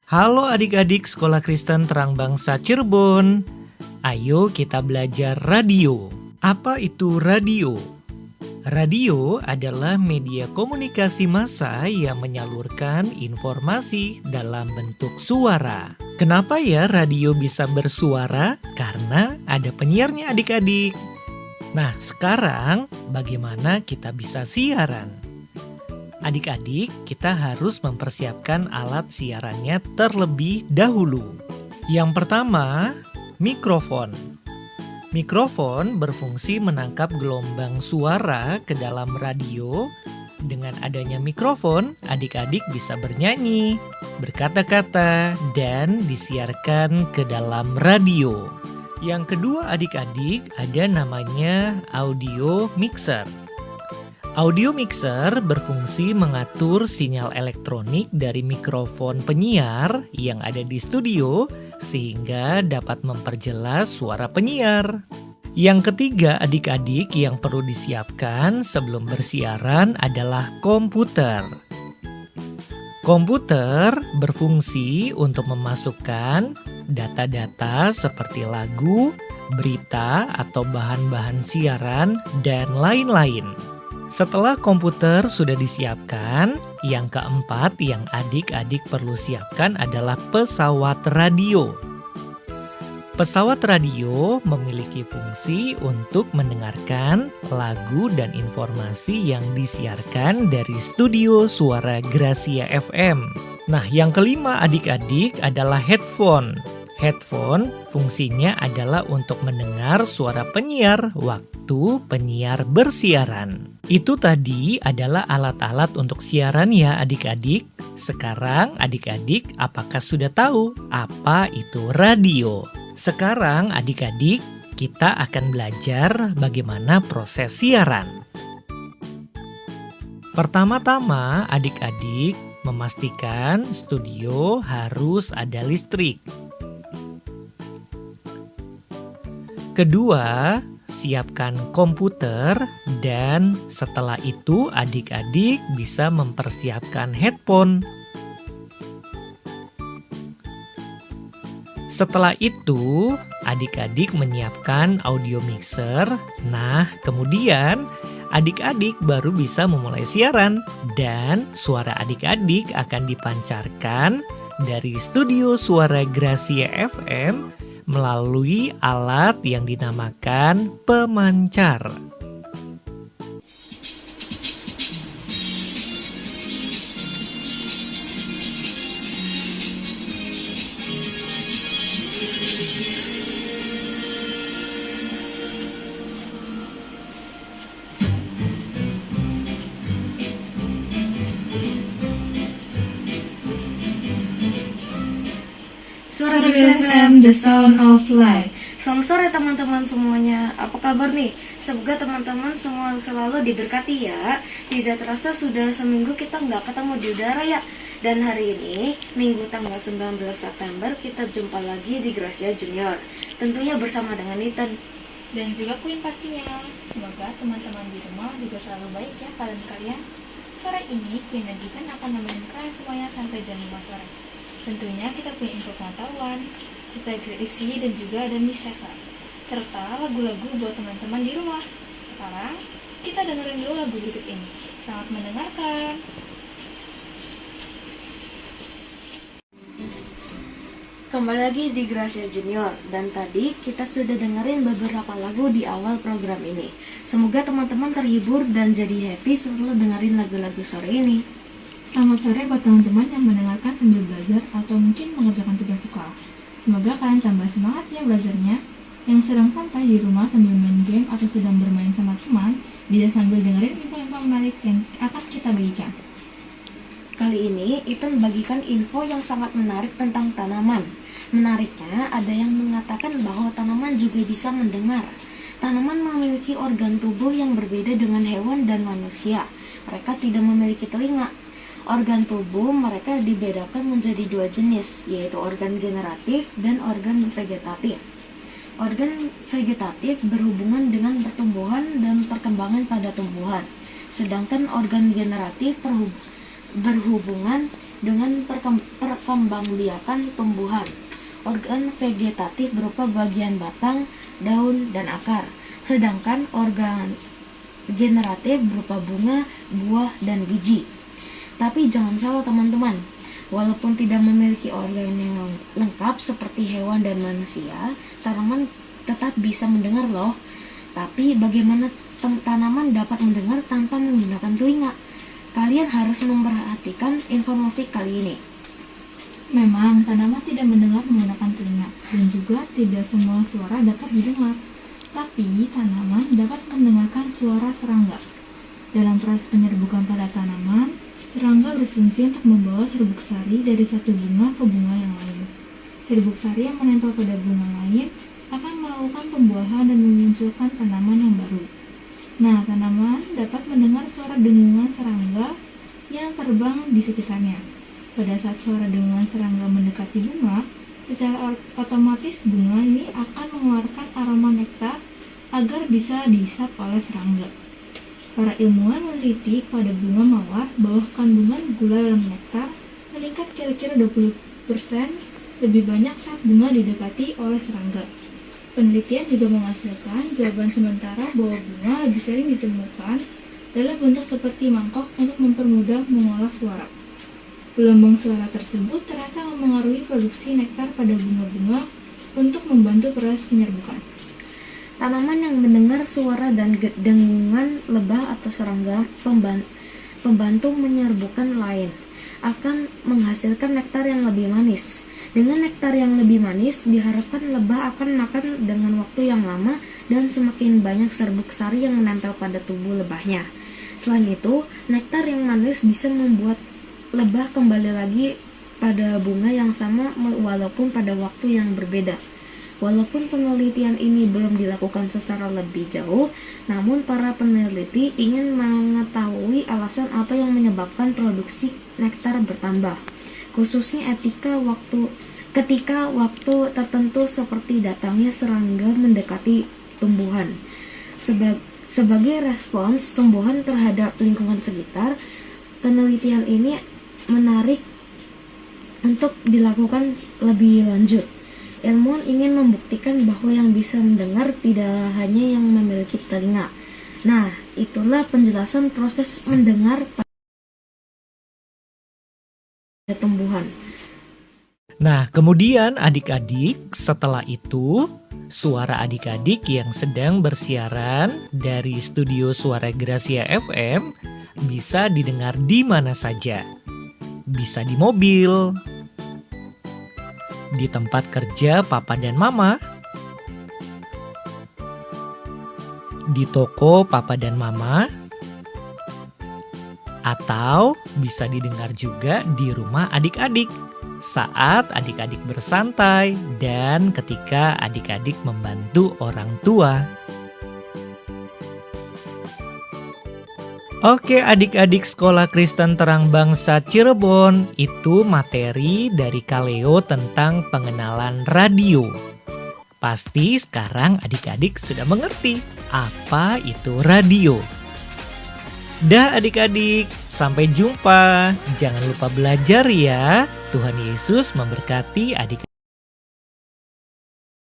Halo adik-adik Sekolah Kristen Terang Bangsa Cirebon. Ayo kita belajar radio. Apa itu radio? Radio adalah media komunikasi massa yang menyalurkan informasi dalam bentuk suara. Kenapa ya radio bisa bersuara? Karena ada penyiarnya adik-adik. Nah, sekarang bagaimana kita bisa siaran? Adik-adik, kita harus mempersiapkan alat siarannya terlebih dahulu. Yang pertama, mikrofon. Mikrofon berfungsi menangkap gelombang suara ke dalam radio. Dengan adanya mikrofon, adik-adik bisa bernyanyi, berkata-kata, dan disiarkan ke dalam radio. Yang kedua adik-adik, ada namanya audio mixer. Audio mixer berfungsi mengatur sinyal elektronik dari mikrofon penyiar yang ada di studio sehingga dapat memperjelas suara penyiar. Yang ketiga adik-adik yang perlu disiapkan sebelum bersiaran adalah komputer. Komputer berfungsi untuk memasukkan data-data seperti lagu, berita, atau bahan-bahan siaran, dan lain-lain. Setelah komputer sudah disiapkan, yang keempat yang adik-adik perlu siapkan adalah pesawat radio. Pesawat radio memiliki fungsi untuk mendengarkan lagu dan informasi yang disiarkan dari studio suara Gracia FM. Nah, yang kelima adik-adik adalah headphone. Headphone fungsinya adalah untuk mendengar suara penyiar waktu penyiar bersiaran. Itu tadi adalah alat-alat untuk siaran ya adik-adik. Sekarang adik-adik apakah sudah tahu apa itu radio? Sekarang adik-adik kita akan belajar bagaimana proses siaran. Pertama-tama adik-adik memastikan studio harus ada listrik. Kedua, siapkan komputer dan setelah itu adik-adik bisa mempersiapkan headphone. Setelah itu, adik-adik menyiapkan audio mixer. Nah, kemudian adik-adik baru bisa memulai siaran dan suara adik-adik akan dipancarkan dari studio suara Gracia FM melalui alat yang dinamakan pemancar. Suara FM, The Sound of Life. Selamat sore teman-teman semuanya. Apa kabar nih? Semoga teman-teman semua selalu diberkati ya. Tidak terasa sudah seminggu kita nggak ketemu di udara ya. Dan hari ini, Minggu tanggal 19 September, kita jumpa lagi di Gracia Junior. Tentunya bersama dengan Ethan dan juga Queen pastinya. Semoga teman-teman di rumah juga selalu baik ya kalian. Sore ini Queen dan Ethan akan nemenin kalian semuanya sampai jam 5 sore. Tentunya kita punya info pengetahuan, cerita berisi dan juga ada Miss Cesar, serta lagu-lagu buat teman-teman di rumah. Sekarang kita dengerin dulu lagu berikut ini. Selamat mendengarkan. Kembali lagi di Gracia Junior. Dan tadi kita sudah dengerin beberapa lagu di awal program ini. Semoga teman-teman terhibur dan jadi happy setelah dengerin lagu-lagu sore ini. Selamat sore buat teman-teman yang mendengarkan sambil belajar atau mungkin mengerjakan tugas sekolah. Semoga kalian tambah semangat ya belajarnya. Yang sedang santai di rumah sambil main game atau sedang bermain sama teman, bisa sambil dengerin info-info menarik yang akan kita bagikan. Kali ini Ethan bagikan info yang sangat menarik tentang tanaman. Menariknya, ada yang mengatakan bahwa tanaman juga bisa mendengar. Tanaman memiliki organ tubuh yang berbeda dengan hewan dan manusia. Mereka tidak memiliki telinga. Organ tubuh mereka dibedakan menjadi dua jenis, yaitu organ generatif dan organ vegetatif. Organ vegetatif berhubungan dengan pertumbuhan dan perkembangan pada tumbuhan, sedangkan organ generatif berhubungan dengan perkembangbiakan tumbuhan. Organ vegetatif berupa bagian batang, daun, dan akar. Sedangkan organ generatif berupa bunga, buah, dan biji. Tapi jangan salah teman-teman, walaupun tidak memiliki organ yang lengkap seperti hewan dan manusia, tanaman tetap bisa mendengar loh. Tapi bagaimana tanaman dapat mendengar tanpa menggunakan telinga? Kalian harus memperhatikan informasi kali ini. Memang, tanaman tidak mendengar menggunakan telinga, dan juga tidak semua suara dapat didengar. Tapi, tanaman dapat mendengarkan suara serangga. Dalam proses penyerbukan pada tanaman, serangga berfungsi untuk membawa serbuk sari dari satu bunga ke bunga yang lain. Serbuk sari yang menempel pada bunga lain akan melakukan pembuahan dan memunculkan tanaman yang baru. Nah, tanaman dapat mendengar suara dengungan serangga yang terbang di sekitarnya. Pada saat suara dengungan serangga mendekati bunga, secara otomatis bunga ini akan mengeluarkan aroma nektar agar bisa dihisap oleh serangga. Para ilmuwan meneliti pada bunga mawar bahwa kandungan gula dalam nektar meningkat kira-kira 20% lebih banyak saat bunga didekati oleh serangga. Penelitian juga menghasilkan jawaban sementara bahwa bunga lebih sering ditemukan dalam bentuk seperti mangkok untuk mempermudah mengolah suara. Gelombang suara tersebut ternyata mempengaruhi produksi nektar pada bunga-bunga untuk membantu proses penyerbukan. Tanaman yang mendengar suara dan dengungan lebah atau serangga pembantu menyerbukan lain akan menghasilkan nektar yang lebih manis. Dengan nektar yang lebih manis, diharapkan lebah akan makan dengan waktu yang lama dan semakin banyak serbuk sari yang menempel pada tubuh lebahnya. Selain itu, nektar yang manis bisa membuat lebah kembali lagi pada bunga yang sama walaupun pada waktu yang berbeda. Walaupun penelitian ini belum dilakukan secara lebih jauh, namun para peneliti ingin mengetahui alasan apa yang menyebabkan produksi nektar bertambah, khususnya ketika waktu tertentu seperti datangnya serangga mendekati tumbuhan. Sebagai respons tumbuhan terhadap lingkungan sekitar, penelitian ini menarik untuk dilakukan lebih lanjut. Ilmuwan ingin membuktikan bahwa yang bisa mendengar tidak hanya yang memiliki telinga. Nah, itulah penjelasan proses mendengar pada tumbuhan. Nah, kemudian adik-adik, setelah itu suara adik-adik yang sedang bersiaran dari studio Suara Gracia FM bisa didengar di mana saja. Bisa di mobil, di tempat kerja papa dan mama, di toko papa dan mama, atau bisa didengar juga di rumah adik-adik saat adik-adik bersantai dan ketika adik-adik membantu orang tua. Oke adik-adik Sekolah Kristen Terang Bangsa Cirebon, itu materi dari Kaleo tentang pengenalan radio. Pasti sekarang adik-adik sudah mengerti apa itu radio. Dah adik-adik, sampai jumpa. Jangan lupa belajar ya. Tuhan Yesus memberkati adik-adik.